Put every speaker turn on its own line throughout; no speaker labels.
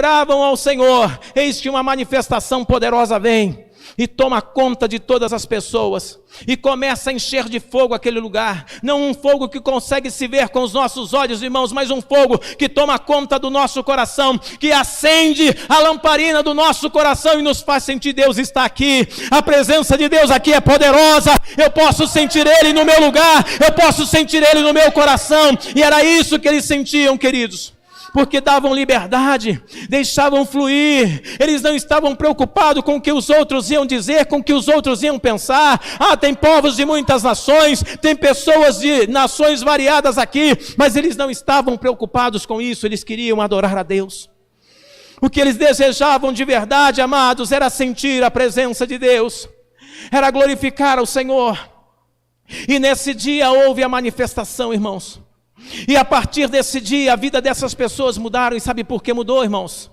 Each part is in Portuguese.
oravam ao Senhor, eis que uma manifestação poderosa vem e toma conta de todas as pessoas, e começa a encher de fogo aquele lugar. Não um fogo que consegue se ver com os nossos olhos, irmãos, mas um fogo que toma conta do nosso coração, que acende a lamparina do nosso coração e nos faz sentir: Deus está aqui, a presença de Deus aqui é poderosa, eu posso sentir Ele no meu lugar, eu posso sentir Ele no meu coração. E era isso que eles sentiam, queridos, porque davam liberdade, deixavam fluir, eles não estavam preocupados com o que os outros iam dizer, com o que os outros iam pensar. Tem povos de muitas nações, tem pessoas de nações variadas aqui, mas eles não estavam preocupados com isso, eles queriam adorar a Deus. O que eles desejavam de verdade, amados, era sentir a presença de Deus, era glorificar ao Senhor. E nesse dia houve a manifestação, irmãos. E a partir desse dia, a vida dessas pessoas mudaram. E sabe por que mudou, irmãos?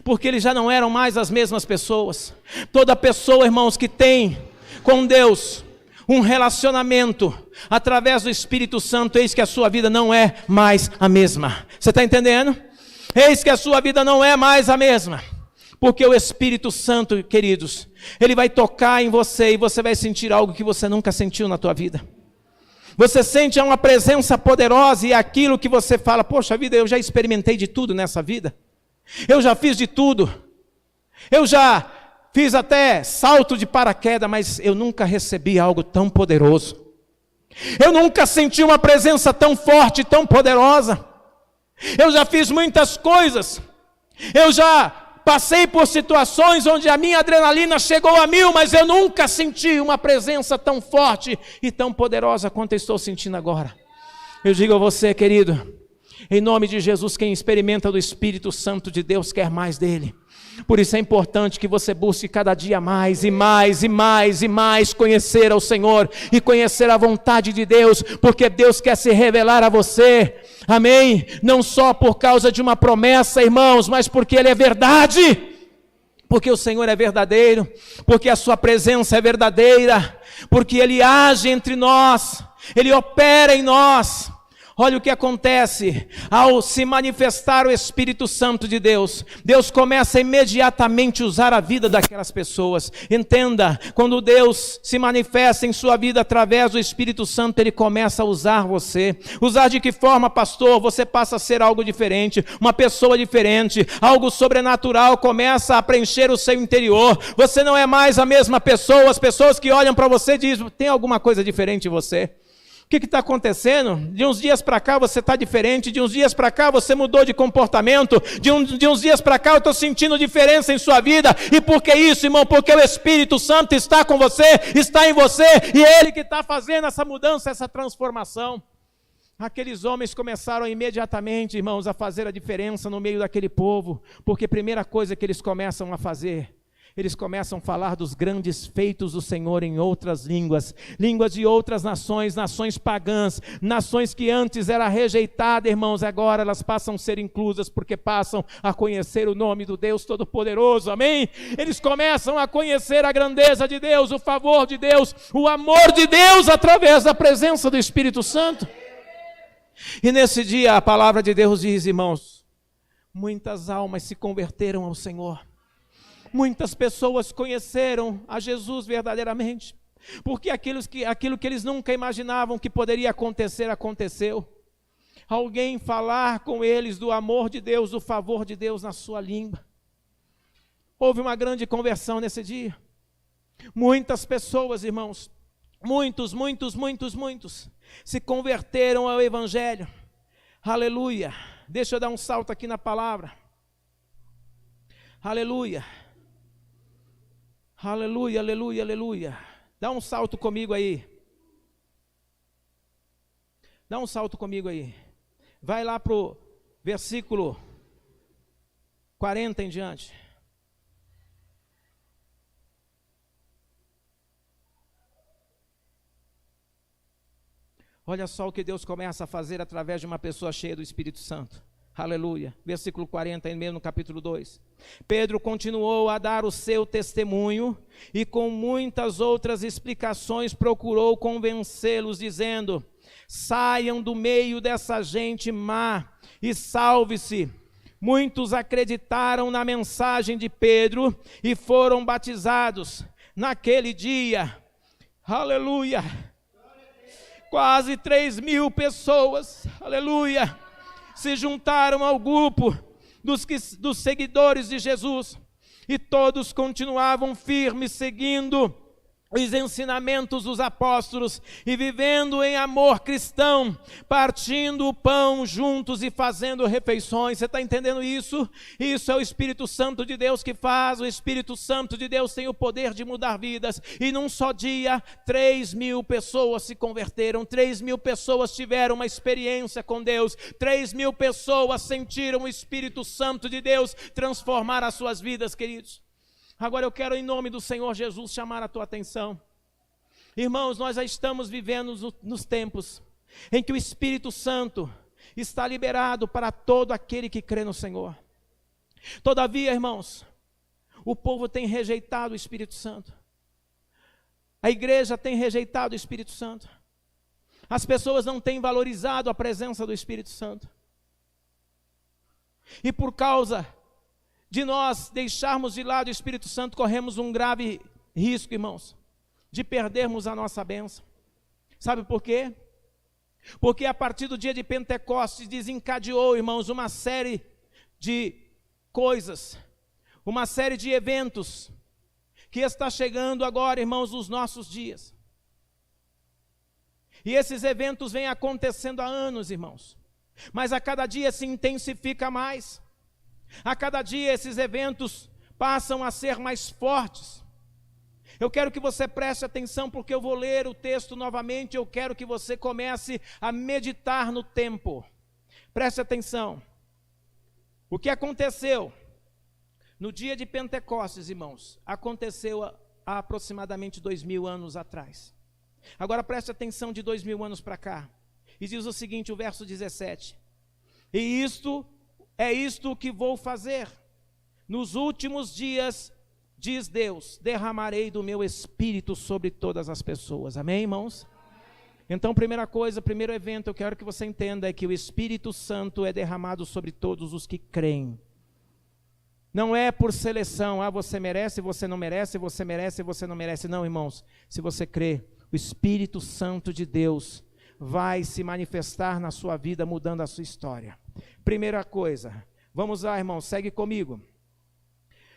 Porque eles já não eram mais as mesmas pessoas. Toda pessoa, irmãos, que tem com Deus um relacionamento através do Espírito Santo, eis que a sua vida não é mais a mesma. Você está entendendo? Eis que a sua vida não é mais a mesma. Porque o Espírito Santo, queridos, ele vai tocar em você e você vai sentir algo que você nunca sentiu na tua vida. Você sente uma presença poderosa, e aquilo que você fala: poxa vida, eu já experimentei de tudo nessa vida, eu já fiz de tudo, eu já fiz até salto de paraquedas, mas eu nunca recebi algo tão poderoso, eu nunca senti uma presença tão forte, tão poderosa. Eu já fiz muitas coisas, eu já passei por situações onde a minha adrenalina chegou a 1000, mas eu nunca senti uma presença tão forte e tão poderosa quanto eu estou sentindo agora. Eu digo a você, querido, em nome de Jesus, quem experimenta do Espírito Santo de Deus quer mais dele. Por isso é importante que você busque cada dia mais e mais e mais e mais conhecer ao Senhor e conhecer a vontade de Deus, porque Deus quer se revelar a você, amém? Não só por causa de uma promessa, irmãos, mas porque Ele é verdade, porque o Senhor é verdadeiro, porque a sua presença é verdadeira, porque Ele age entre nós, Ele opera em nós. Olha o que acontece ao se manifestar o Espírito Santo de Deus. Deus começa a imediatamente usar a vida daquelas pessoas. Entenda, quando Deus se manifesta em sua vida através do Espírito Santo, Ele começa a usar você. Usar de que forma, pastor? Você passa a ser algo diferente, uma pessoa diferente, algo sobrenatural começa a preencher o seu interior. Você não é mais a mesma pessoa. As pessoas que olham para você dizem: tem alguma coisa diferente em você? O que está acontecendo? De uns dias para cá você está diferente, de uns dias para cá você mudou de comportamento, de uns dias para cá eu estou sentindo diferença em sua vida. E por que isso, irmão? Porque o Espírito Santo está com você, está em você, e é Ele que está fazendo essa mudança, essa transformação. Aqueles homens começaram imediatamente, irmãos, a fazer a diferença no meio daquele povo, porque a primeira coisa que eles começam a fazer, eles começam a falar dos grandes feitos do Senhor em outras línguas, línguas de outras nações, nações pagãs, nações que antes eram rejeitadas, irmãos, agora elas passam a ser inclusas, porque passam a conhecer o nome do Deus Todo-Poderoso, amém? Eles começam a conhecer a grandeza de Deus, o favor de Deus, o amor de Deus, através da presença do Espírito Santo. E nesse dia a palavra de Deus diz, irmãos, muitas almas se converteram ao Senhor. Muitas pessoas conheceram a Jesus verdadeiramente, porque aquilo que eles nunca imaginavam que poderia acontecer, aconteceu. Alguém falar com eles do amor de Deus, do favor de Deus na sua língua. Houve uma grande conversão nesse dia. Muitas pessoas, irmãos, muitos se converteram ao Evangelho. Aleluia. Deixa eu dar um salto aqui na palavra. Aleluia. Aleluia, aleluia, aleluia. Dá um salto comigo aí. Dá um salto comigo aí. Vai lá para o versículo 40 em diante. Olha só o que Deus começa a fazer através de uma pessoa cheia do Espírito Santo. Aleluia. Versículo 40, aí mesmo no capítulo 2. Pedro continuou a dar o seu testemunho e com muitas outras explicações procurou convencê-los, dizendo: saiam do meio dessa gente má e salve-se Muitos acreditaram na mensagem de Pedro e foram batizados. Naquele dia, aleluia, quase 3.000 pessoas, aleluia, se juntaram ao grupo dos seguidores de Jesus, e todos continuavam firmes, seguindo os ensinamentos dos apóstolos e vivendo em amor cristão, partindo o pão juntos e fazendo refeições. Você está entendendo isso? Isso é o Espírito Santo de Deus que faz. O Espírito Santo de Deus tem o poder de mudar vidas, e num só dia 3.000 pessoas se converteram, 3.000 pessoas tiveram uma experiência com Deus, 3.000 pessoas sentiram o Espírito Santo de Deus transformar as suas vidas, queridos. Agora eu quero, em nome do Senhor Jesus, chamar a tua atenção. Irmãos, nós já estamos vivendo nos tempos em que o Espírito Santo está liberado para todo aquele que crê no Senhor. Todavia, irmãos, o povo tem rejeitado o Espírito Santo. A igreja tem rejeitado o Espírito Santo. As pessoas não têm valorizado a presença do Espírito Santo. E por causa de nós deixarmos de lado o Espírito Santo, corremos um grave risco, irmãos, de perdermos a nossa bênção. Sabe por quê? Porque a partir do dia de Pentecostes desencadeou, irmãos, uma série de coisas, uma série de eventos que está chegando agora, irmãos, nos nossos dias. E esses eventos vêm acontecendo há anos, irmãos, mas a cada dia se intensifica mais. A cada dia esses eventos passam a ser mais fortes. Eu quero que você preste atenção, porque eu vou ler o texto novamente. Eu quero que você comece a meditar no tempo. Preste atenção. O que aconteceu no dia de Pentecostes, irmãos, aconteceu há aproximadamente 2.000 anos atrás. Agora preste atenção de 2.000 anos para cá. E diz o seguinte, o verso 17. E isto que vou fazer. Nos últimos dias, diz Deus, derramarei do meu Espírito sobre todas as pessoas. Amém, irmãos? Então, primeira coisa, primeiro evento, eu quero que você entenda é que o Espírito Santo é derramado sobre todos os que creem. Não é por seleção, você merece, você não merece, você merece, você não merece. Não, irmãos, se você crê, o Espírito Santo de Deus vai se manifestar na sua vida, mudando a sua história. Primeira coisa, vamos lá, irmãos, segue comigo.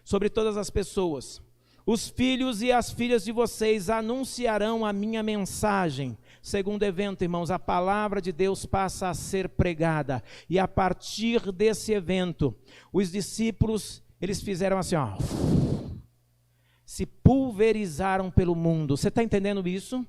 Sobre todas as pessoas, os filhos e as filhas de vocês anunciarão a minha mensagem. Segundo evento, irmãos, a palavra de Deus passa a ser pregada. E a partir desse evento, os discípulos, eles fizeram assim, se pulverizaram pelo mundo. Você está entendendo isso?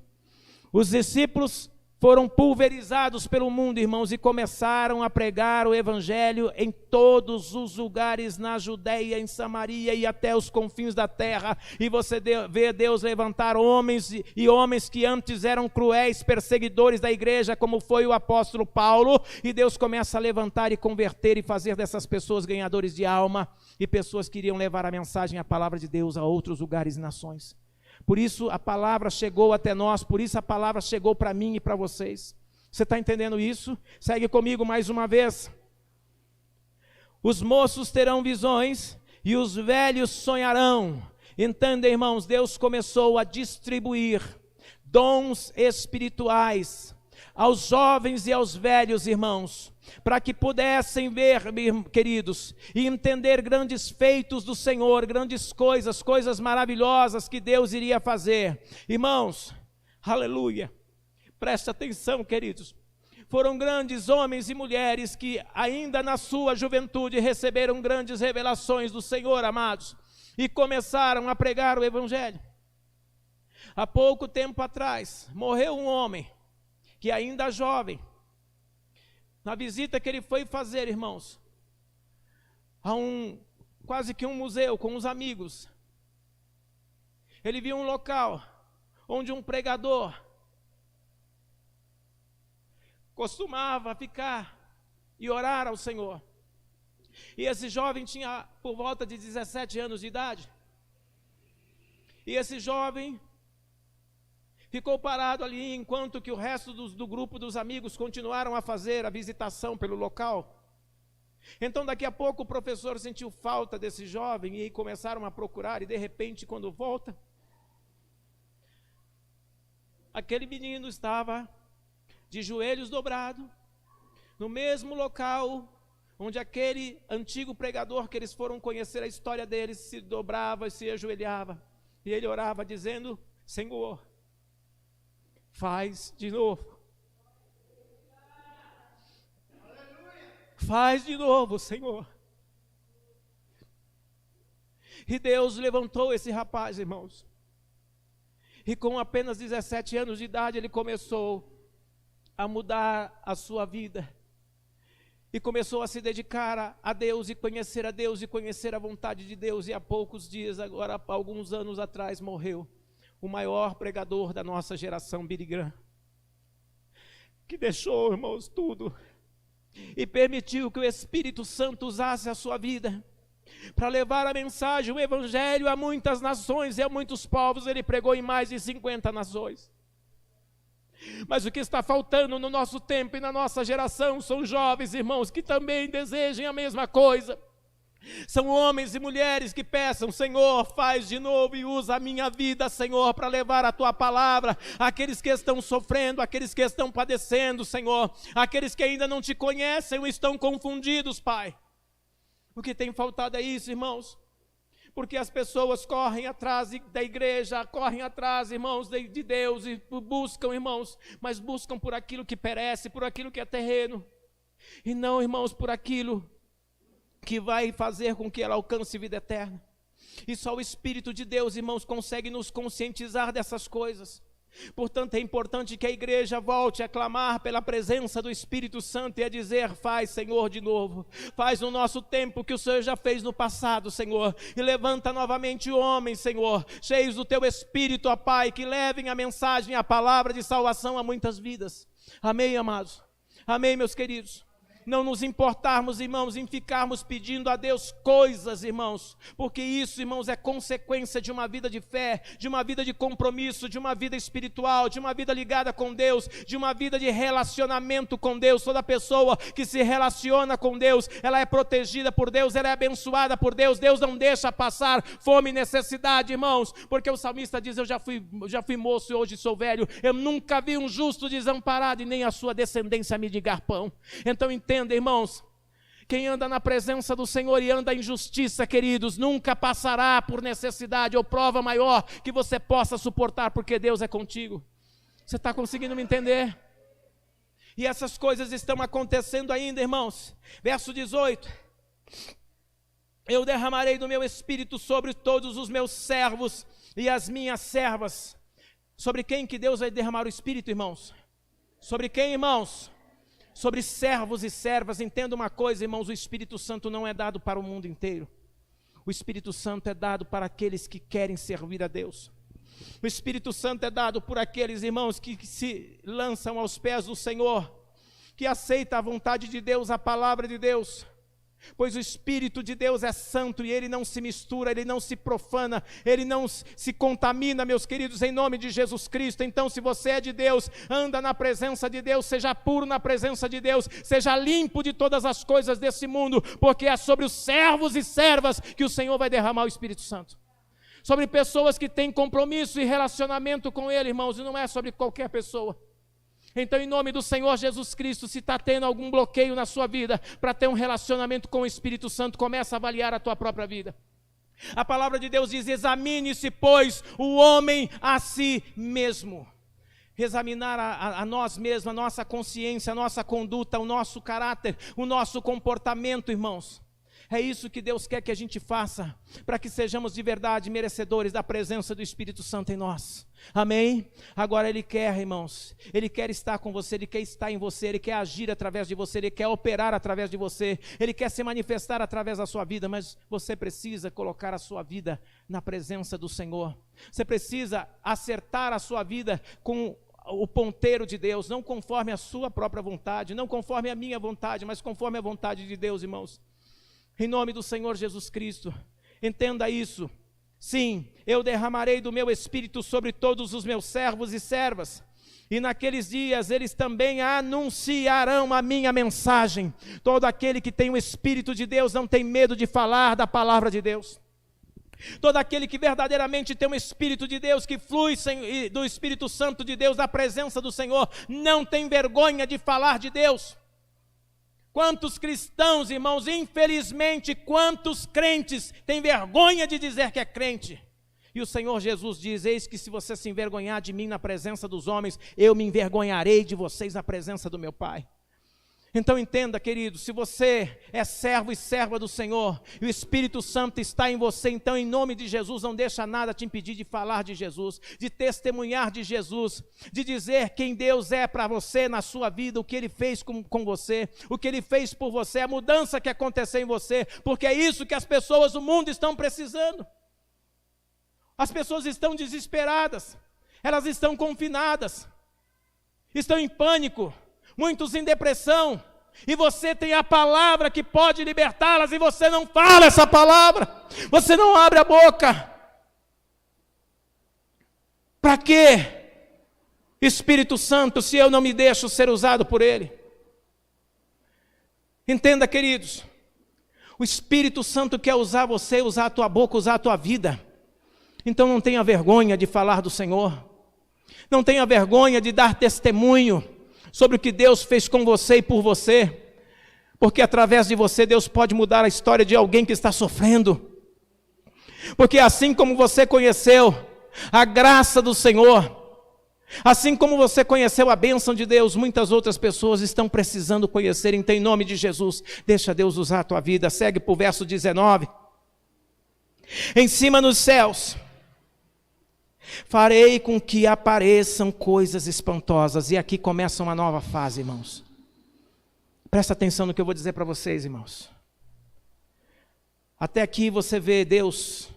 Os discípulos foram pulverizados pelo mundo, irmãos, e começaram a pregar o Evangelho em todos os lugares, na Judeia, em Samaria e até os confins da terra. E você vê Deus levantar homens e homens que antes eram cruéis, perseguidores da igreja, como foi o apóstolo Paulo, e Deus começa a levantar e converter e fazer dessas pessoas ganhadores de alma, e pessoas que iriam levar a mensagem, a palavra de Deus a outros lugares e nações. Por isso a palavra chegou até nós, por isso a palavra chegou para mim e para vocês. Você está entendendo isso? Segue comigo mais uma vez. Os moços terão visões e os velhos sonharão. Entendem, irmãos, Deus começou a distribuir dons espirituais aos jovens e aos velhos, irmãos, para que pudessem ver, queridos, e entender grandes feitos do Senhor, grandes coisas, coisas maravilhosas que Deus iria fazer. Irmãos, aleluia, preste atenção, queridos, foram grandes homens e mulheres que ainda na sua juventude receberam grandes revelações do Senhor, amados, e começaram a pregar o Evangelho. Há pouco tempo atrás, morreu um homem, que ainda jovem, na visita que ele foi fazer, irmãos, a quase que um museu com os amigos, ele viu um local onde um pregador costumava ficar e orar ao Senhor. E esse jovem tinha por volta de 17 anos de idade. E esse jovem ficou parado ali enquanto que o resto do grupo dos amigos continuaram a fazer a visitação pelo local. Então daqui a pouco o professor sentiu falta desse jovem e começaram a procurar, e de repente quando volta, aquele menino estava de joelhos dobrados, no mesmo local onde aquele antigo pregador que eles foram conhecer a história dele se dobrava e se ajoelhava, e ele orava dizendo: Senhor, faz de novo. Faz de novo, Senhor. E Deus levantou esse rapaz, irmãos. E com apenas 17 anos de idade, ele começou a mudar a sua vida. E começou a se dedicar a Deus, e conhecer a Deus, e conhecer a vontade de Deus. E há poucos dias, agora, alguns anos atrás, morreu o maior pregador da nossa geração, Billy Graham, que deixou, irmãos, tudo, e permitiu que o Espírito Santo usasse a sua vida para levar a mensagem, o evangelho a muitas nações e a muitos povos. Ele pregou em mais de 50 nações. Mas o que está faltando no nosso tempo e na nossa geração são jovens, irmãos, que também desejem a mesma coisa. São homens e mulheres que peçam: Senhor, faz de novo e usa a minha vida, Senhor, para levar a Tua palavra àqueles que estão sofrendo, àqueles que estão padecendo, Senhor, àqueles que ainda não Te conhecem ou estão confundidos, Pai. O que tem faltado é isso, irmãos, porque as pessoas correm atrás da igreja, correm atrás, irmãos, de Deus, e buscam, irmãos, mas buscam por aquilo que perece, por aquilo que é terreno, e não, irmãos, por aquilo que vai fazer com que ela alcance vida eterna. E só o Espírito de Deus, irmãos, consegue nos conscientizar dessas coisas. Portanto, é importante que a igreja volte a clamar pela presença do Espírito Santo e a dizer: faz, Senhor, de novo. Faz no nosso tempo que o Senhor já fez no passado, Senhor. E levanta novamente homens, Senhor, cheios do Teu Espírito, ó Pai, que levem a mensagem, a palavra de salvação a muitas vidas. Amém, amados? Amém, meus queridos? Não nos importarmos, irmãos, em ficarmos pedindo a Deus coisas, irmãos, porque isso, irmãos, é consequência de uma vida de fé, de uma vida de compromisso, de uma vida espiritual, de uma vida ligada com Deus, de uma vida de relacionamento com Deus. Toda pessoa que se relaciona com Deus, ela é protegida por Deus, ela é abençoada por Deus. Deus não deixa passar fome e necessidade, irmãos, porque o salmista diz: eu já fui moço e hoje sou velho, eu nunca vi um justo desamparado e nem a sua descendência mendigar pão. Então entenda, irmãos, quem anda na presença do Senhor e anda em justiça, queridos, nunca passará por necessidade ou prova maior que você possa suportar, porque Deus é contigo. Você está conseguindo me entender? E essas coisas estão acontecendo ainda, irmãos. Verso 18: eu derramarei do meu Espírito sobre todos os meus servos e as minhas servas. Sobre quem que Deus vai derramar o Espírito, irmãos? Sobre quem, irmãos? Sobre servos e servas. Entenda uma coisa, irmãos: o Espírito Santo não é dado para o mundo inteiro. O Espírito Santo é dado para aqueles que querem servir a Deus. O Espírito Santo é dado por aqueles, irmãos, que se lançam aos pés do Senhor, que aceitam a vontade de Deus, a palavra de Deus. Pois o Espírito de Deus é santo e Ele não se mistura, Ele não se profana, Ele não se contamina, meus queridos, em nome de Jesus Cristo. Então, se você é de Deus, anda na presença de Deus, seja puro na presença de Deus, seja limpo de todas as coisas desse mundo, porque é sobre os servos e servas que o Senhor vai derramar o Espírito Santo. Sobre pessoas que têm compromisso e relacionamento com Ele, irmãos, e não é sobre qualquer pessoa. Então, em nome do Senhor Jesus Cristo, se está tendo algum bloqueio na sua vida para ter um relacionamento com o Espírito Santo, começa a avaliar a tua própria vida. A palavra de Deus diz: examine-se, pois, o homem a si mesmo. Examinar a nós mesmos, a nossa consciência, a nossa conduta, o nosso caráter, o nosso comportamento, irmãos. É isso que Deus quer que a gente faça, para que sejamos de verdade merecedores da presença do Espírito Santo em nós. Amém? Agora Ele quer, irmãos, Ele quer estar com você, Ele quer estar em você, Ele quer agir através de você, Ele quer operar através de você, Ele quer se manifestar através da sua vida, mas você precisa colocar a sua vida na presença do Senhor. Você precisa acertar a sua vida com o ponteiro de Deus, não conforme a sua própria vontade, não conforme a minha vontade, mas conforme a vontade de Deus, irmãos. Em nome do Senhor Jesus Cristo, entenda isso. Sim, eu derramarei do meu Espírito sobre todos os meus servos e servas, E naqueles dias eles também anunciarão a minha mensagem. Todo aquele que tem o Espírito de Deus não tem medo de falar da palavra de Deus. Todo aquele que verdadeiramente tem o Espírito de Deus, que flui do Espírito Santo de Deus, da presença do Senhor, não tem vergonha de falar de Deus. Quantos cristãos, irmãos, infelizmente, quantos crentes têm vergonha de dizer que é crente? E o Senhor Jesus diz: eis que se você se envergonhar de mim na presença dos homens, eu me envergonharei de vocês na presença do meu Pai. Então entenda, querido, se você é servo e serva do Senhor, e o Espírito Santo está em você, então em nome de Jesus, não deixa nada te impedir de falar de Jesus, de testemunhar de Jesus, de dizer quem Deus é para você na sua vida, o que Ele fez com você, o que Ele fez por você, a mudança que aconteceu em você, porque é isso que as pessoas do mundo estão precisando. As pessoas estão desesperadas, elas estão confinadas, estão em pânico, muitos em depressão, e você tem a palavra que pode libertá-las, e você não fala essa palavra, você não abre a boca. Para quê, Espírito Santo, se eu não me deixo ser usado por Ele? Entenda, queridos, o Espírito Santo quer usar você, usar a tua boca, usar a tua vida. Então não tenha vergonha de falar do Senhor, não tenha vergonha de dar testemunho sobre o que Deus fez com você e por você, porque através de você Deus pode mudar a história de alguém que está sofrendo, porque assim como você conheceu a graça do Senhor, assim como você conheceu a bênção de Deus, muitas outras pessoas estão precisando conhecer. Então em nome de Jesus, deixa Deus usar a tua vida. Segue para o verso 19, em cima nos céus farei com que apareçam coisas espantosas. E aqui começa uma nova fase, irmãos. Presta atenção no que eu vou dizer para vocês, irmãos. Até aqui você vê Deus,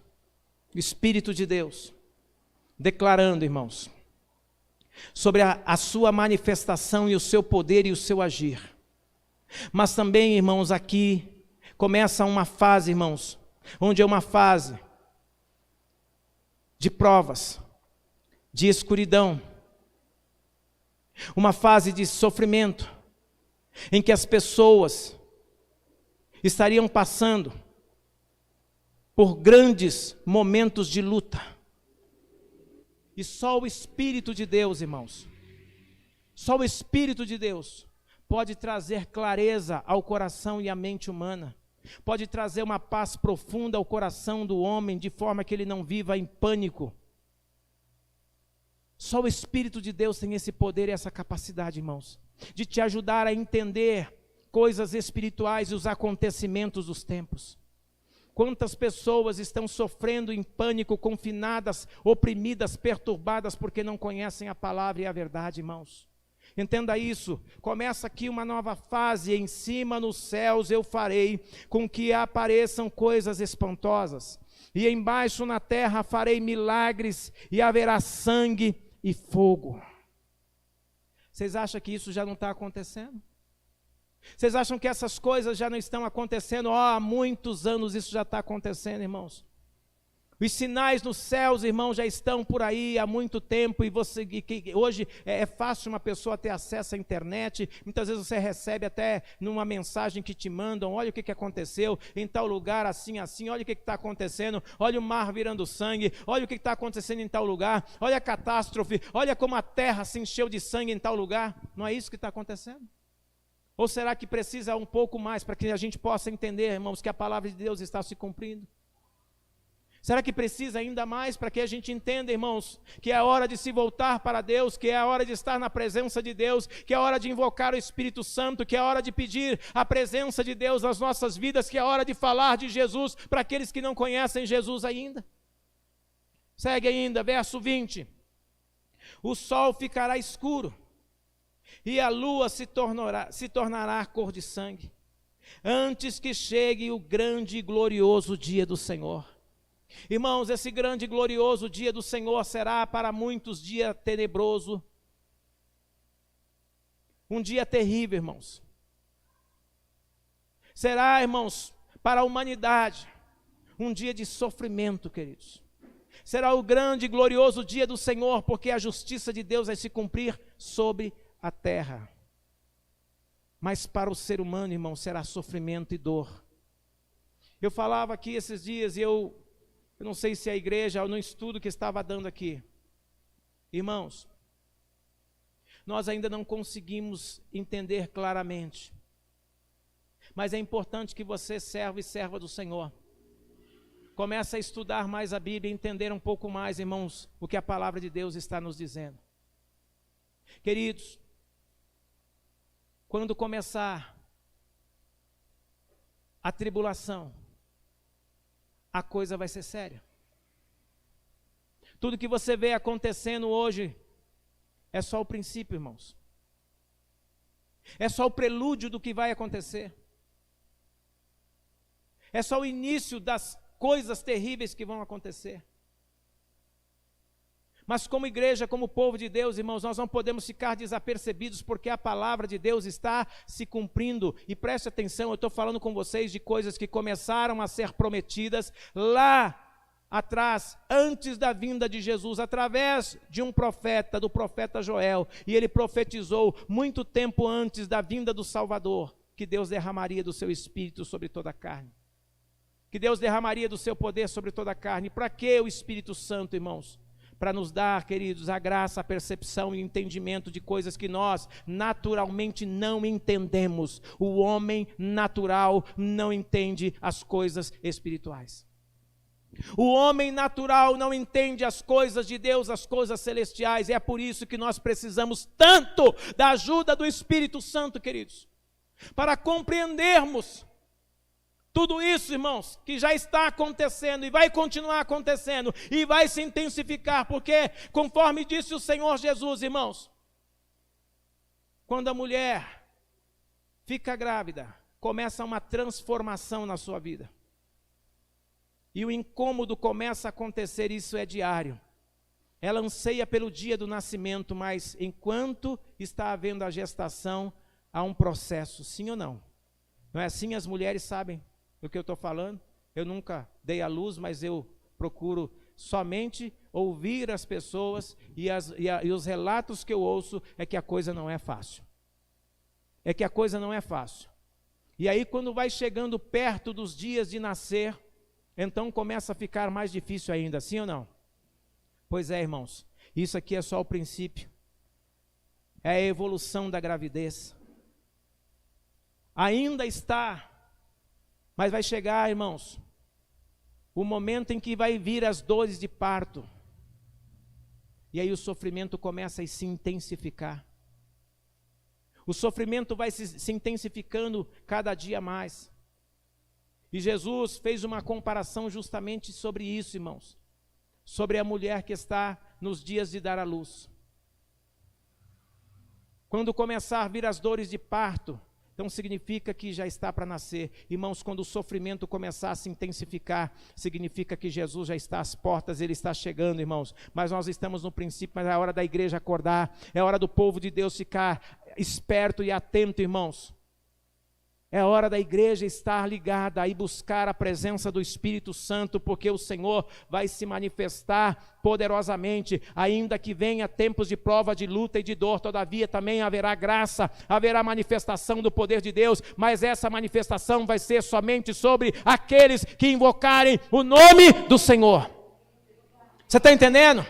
o Espírito de Deus, declarando, irmãos, sobre a sua manifestação e o seu poder e o seu agir. Mas também, irmãos, aqui começa uma fase, irmãos, onde é uma fase de provas, de escuridão, uma fase de sofrimento, em que as pessoas estariam passando por grandes momentos de luta. E só o Espírito de Deus, irmãos, só o Espírito de Deus pode trazer clareza ao coração e à mente humana, pode trazer uma paz profunda ao coração do homem, de forma que ele não viva em pânico. Só o Espírito de Deus tem esse poder e essa capacidade, irmãos, de te ajudar a entender coisas espirituais e os acontecimentos dos tempos. Quantas pessoas estão sofrendo em pânico, confinadas, oprimidas, perturbadas, porque não conhecem a palavra e a verdade, irmãos. Entenda isso, começa aqui uma nova fase. Em cima nos céus eu farei com que apareçam coisas espantosas, e embaixo na terra farei milagres, e haverá sangue e fogo. Vocês acham que isso já não está acontecendo? Vocês acham que essas coisas já não estão acontecendo? Há muitos anos isso já está acontecendo, irmãos. Os sinais nos céus, irmãos, já estão por aí há muito tempo, e hoje é fácil uma pessoa ter acesso à internet. Muitas vezes você recebe até numa mensagem que te mandam: olha o que aconteceu em tal lugar, assim, assim, olha o que está acontecendo, olha o mar virando sangue, olha o que está acontecendo em tal lugar, olha a catástrofe, olha como a terra se encheu de sangue em tal lugar. Não é isso que está acontecendo? Ou será que precisa um pouco mais para que a gente possa entender, irmãos, que a palavra de Deus está se cumprindo? Será que precisa ainda mais para que a gente entenda, irmãos, que é hora de se voltar para Deus, que é a hora de estar na presença de Deus, que é hora de invocar o Espírito Santo, que é hora de pedir a presença de Deus nas nossas vidas, que é hora de falar de Jesus para aqueles que não conhecem Jesus ainda? Segue ainda, verso 20. O sol ficará escuro, e a lua se tornará cor de sangue, antes que chegue o grande e glorioso dia do Senhor. Irmãos, esse grande e glorioso dia do Senhor será para muitos dia tenebroso, um dia terrível, irmãos. Será, irmãos, para a humanidade um dia de sofrimento, queridos. Será o grande e glorioso dia do Senhor, porque a justiça de Deus vai se cumprir sobre a terra. Mas para o ser humano, irmão, será sofrimento e dor. Eu falava aqui esses dias, e eu não sei se a igreja, ou no estudo que estava dando aqui. Irmãos, nós ainda não conseguimos entender claramente. Mas é importante que você, servo e serva do Senhor, comece a estudar mais a Bíblia e entender um pouco mais, irmãos, o que a palavra de Deus está nos dizendo. Queridos, quando começar a tribulação, a coisa vai ser séria. Tudo que você vê acontecendo hoje é só o princípio, irmãos. É só o prelúdio do que vai acontecer. É só o início das coisas terríveis que vão acontecer. Mas como igreja, como povo de Deus, irmãos, nós não podemos ficar desapercebidos, porque a palavra de Deus está se cumprindo. E preste atenção, eu estou falando com vocês de coisas que começaram a ser prometidas lá atrás, antes da vinda de Jesus, através de um profeta, do profeta Joel. E ele profetizou muito tempo antes da vinda do Salvador, que Deus derramaria do seu Espírito sobre toda a carne. Que Deus derramaria do seu poder sobre toda a carne. Para que o Espírito Santo, irmãos? Para nos dar, queridos, a graça, a percepção e o entendimento de coisas que nós naturalmente não entendemos. O homem natural não entende as coisas espirituais. O homem natural não entende as coisas de Deus, as coisas celestiais. E é por isso que nós precisamos tanto da ajuda do Espírito Santo, queridos, para compreendermos tudo isso, irmãos, que já está acontecendo e vai continuar acontecendo e vai se intensificar, porque conforme disse o Senhor Jesus, irmãos, quando a mulher fica grávida, começa uma transformação na sua vida. E o incômodo começa a acontecer, isso é diário. Ela anseia pelo dia do nascimento, mas enquanto está havendo a gestação, há um processo, sim ou não? Não é assim? As mulheres sabem do que eu estou falando. Eu nunca dei à luz, mas eu procuro somente ouvir as pessoas e os relatos que eu ouço é que a coisa não é fácil. É que a coisa não é fácil. E aí quando vai chegando perto dos dias de nascer, então começa a ficar mais difícil ainda, sim ou não? Pois é, irmãos, isso aqui é só o princípio. É a evolução da gravidez. Ainda está. Mas vai chegar, irmãos, o momento em que vai vir as dores de parto. E aí o sofrimento começa a se intensificar. O sofrimento vai se intensificando cada dia mais. E Jesus fez uma comparação justamente sobre isso, irmãos. Sobre a mulher que está nos dias de dar à luz. Quando começar a vir as dores de parto, então significa que já está para nascer. Irmãos, quando o sofrimento começar a se intensificar, significa que Jesus já está às portas, Ele está chegando, irmãos. Mas nós estamos no princípio, mas é hora da igreja acordar, é hora do povo de Deus ficar esperto e atento, irmãos. É hora da igreja estar ligada e buscar a presença do Espírito Santo, porque o Senhor vai se manifestar poderosamente, ainda que venha tempos de prova, de luta e de dor, todavia também haverá graça, haverá manifestação do poder de Deus, mas essa manifestação vai ser somente sobre aqueles que invocarem o nome do Senhor. Você está entendendo?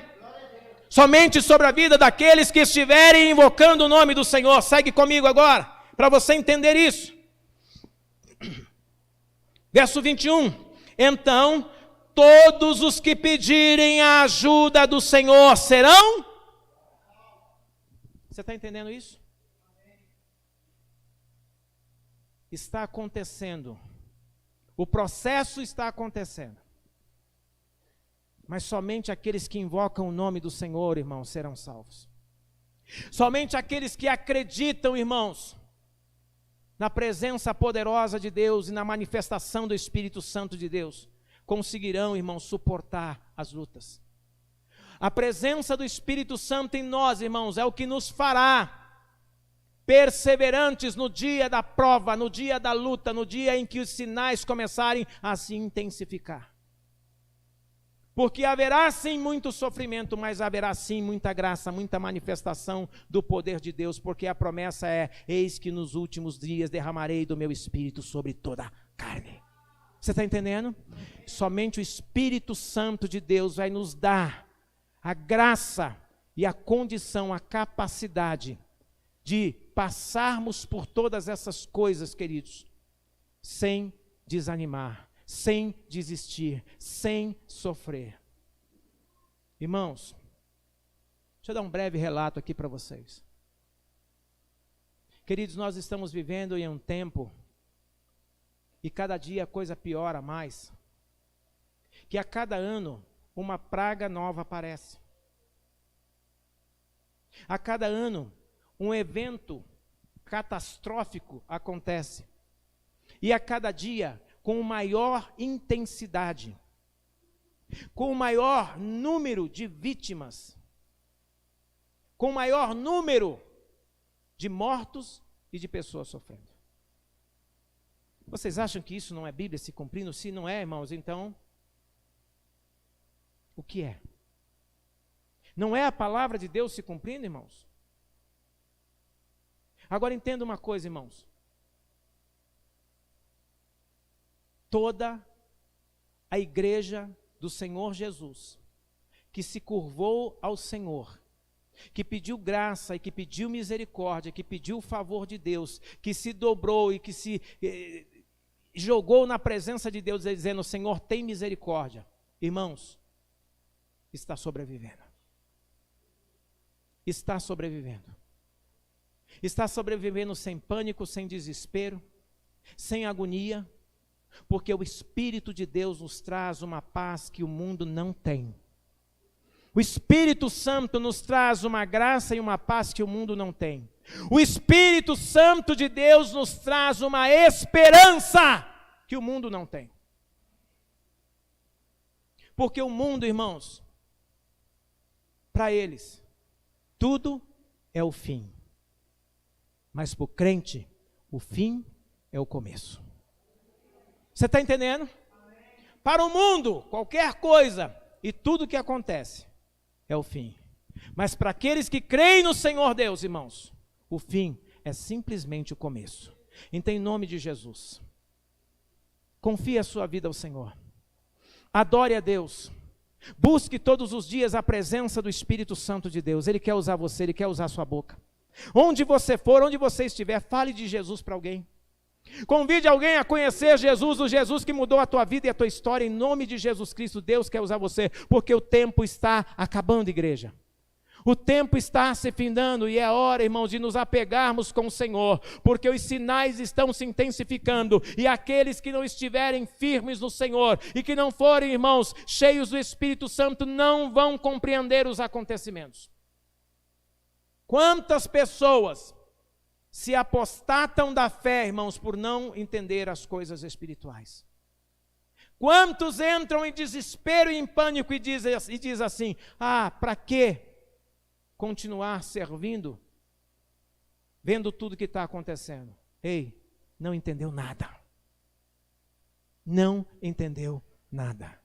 Somente sobre a vida daqueles que estiverem invocando o nome do Senhor. Segue comigo agora, para você entender isso. Verso 21, então todos os que pedirem a ajuda do Senhor serão... Você está entendendo isso? Está acontecendo, o processo está acontecendo, mas somente aqueles que invocam o nome do Senhor, irmãos, serão salvos. Somente aqueles que acreditam, irmãos, na presença poderosa de Deus e na manifestação do Espírito Santo de Deus, conseguirão, irmãos, suportar as lutas. A presença do Espírito Santo em nós, irmãos, é o que nos fará perseverantes no dia da prova, no dia da luta, no dia em que os sinais começarem a se intensificar. Porque haverá sim muito sofrimento, mas haverá sim muita graça, muita manifestação do poder de Deus, porque a promessa é: eis que nos últimos dias derramarei do meu Espírito sobre toda a carne. Você está entendendo? Somente o Espírito Santo de Deus vai nos dar a graça e a condição, a capacidade de passarmos por todas essas coisas, queridos, sem desanimar, sem desistir, sem sofrer. Irmãos, deixa eu dar um breve relato aqui para vocês. Queridos, nós estamos vivendo em um tempo, e cada dia a coisa piora mais, que a cada ano uma praga nova aparece. A cada ano um evento catastrófico acontece. E a cada dia com maior intensidade, com maior número de vítimas, com maior número de mortos e de pessoas sofrendo. Vocês acham que isso não é Bíblia se cumprindo? Se não é, irmãos, então o que é? Não é a palavra de Deus se cumprindo, irmãos? Agora entenda uma coisa, irmãos. Toda a igreja do Senhor Jesus, que se curvou ao Senhor, que pediu graça e que pediu misericórdia, que pediu o favor de Deus, que se dobrou e que se jogou na presença de Deus, dizendo: Senhor, tem misericórdia. Irmãos, está sobrevivendo. Está sobrevivendo. Está sobrevivendo sem pânico, sem desespero, sem agonia, porque o Espírito de Deus nos traz uma paz que o mundo não tem. O Espírito Santo nos traz uma graça e uma paz que o mundo não tem. O Espírito Santo de Deus nos traz uma esperança que o mundo não tem. Porque o mundo, irmãos, para eles, tudo é o fim. Mas para o crente, o fim é o começo. Você está entendendo? Para o mundo, qualquer coisa e tudo que acontece é o fim. Mas para aqueles que creem no Senhor Deus, irmãos, o fim é simplesmente o começo. Então, em nome de Jesus, confie a sua vida ao Senhor. Adore a Deus. Busque todos os dias a presença do Espírito Santo de Deus. Ele quer usar você, Ele quer usar a sua boca. Onde você for, onde você estiver, fale de Jesus para alguém. Convide alguém a conhecer Jesus, o Jesus que mudou a tua vida e a tua história. Em nome de Jesus Cristo, Deus quer usar você, porque o tempo está acabando, igreja. O tempo está se findando e é hora, irmãos, de nos apegarmos com o Senhor, porque os sinais estão se intensificando e aqueles que não estiverem firmes no Senhor e que não forem, irmãos, cheios do Espírito Santo, não vão compreender os acontecimentos. Quantas pessoas se apostatam da fé, irmãos, por não entender as coisas espirituais? Quantos entram em desespero e em pânico e dizem assim: para que continuar servindo, vendo tudo que está acontecendo? Ei, não entendeu nada. Não entendeu nada.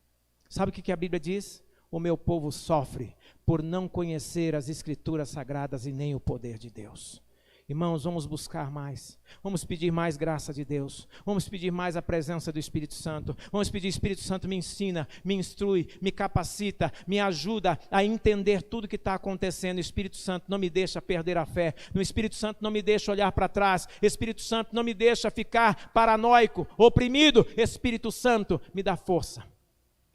Sabe o que a Bíblia diz? O meu povo sofre por não conhecer as Escrituras Sagradas e nem o poder de Deus. Irmãos, vamos buscar mais, vamos pedir mais graça de Deus, vamos pedir mais a presença do Espírito Santo, vamos pedir: Espírito Santo, me ensina, me instrui, me capacita, me ajuda a entender tudo que está acontecendo. Espírito Santo, não me deixa perder a fé, no Espírito Santo, não me deixa olhar para trás, Espírito Santo, não me deixa ficar paranoico, oprimido. Espírito Santo, me dá força.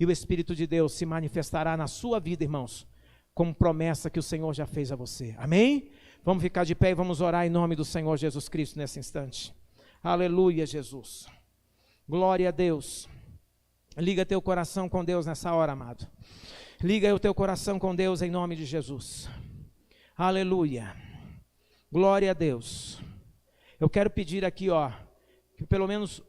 E o Espírito de Deus se manifestará na sua vida, irmãos, como promessa que o Senhor já fez a você. Amém? Vamos ficar de pé e vamos orar em nome do Senhor Jesus Cristo nesse instante. Aleluia, Jesus. Glória a Deus. Liga teu coração com Deus nessa hora, amado. Liga o teu coração com Deus em nome de Jesus. Aleluia. Glória a Deus. Eu quero pedir aqui, que pelo menos